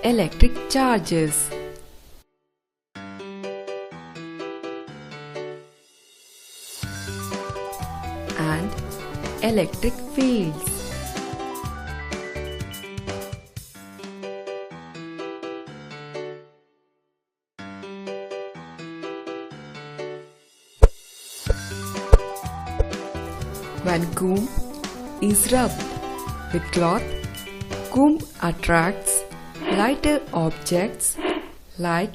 electric charges and electric fields. When comb is rubbed with cloth, comb attracts lighter objects like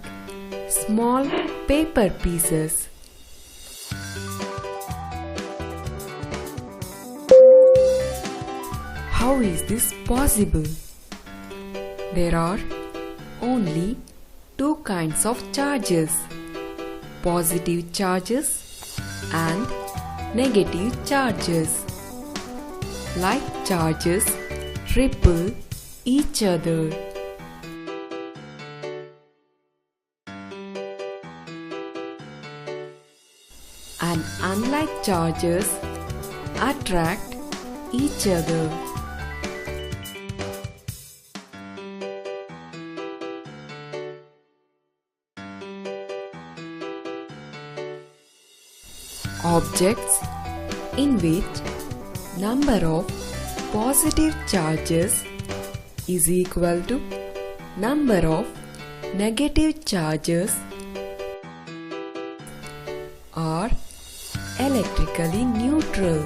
small paper pieces. How is this possible? There are only two kinds of charges: positive charges and negative charges. Like charges repel each other. And unlike charges, attract each other. Objects in which number of positive charges is equal to number of negative charges are electrically neutral.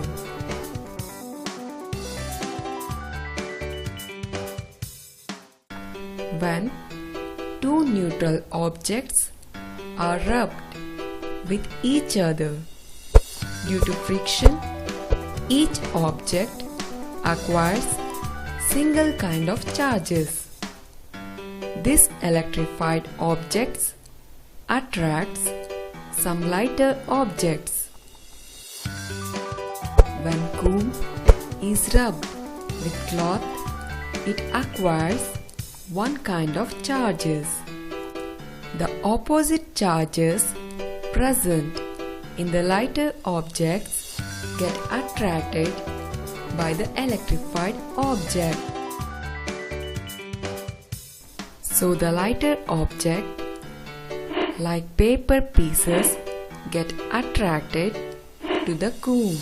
When two neutral objects are rubbed with each other, due to friction, each object acquires single kind of charges. This electrified objects attracts some lighter objects. When comb is rubbed with cloth, it acquires one kind of charges. The opposite charges present in the lighter objects get attracted by the electrified object. So the lighter object, like paper pieces, get attracted to the comb.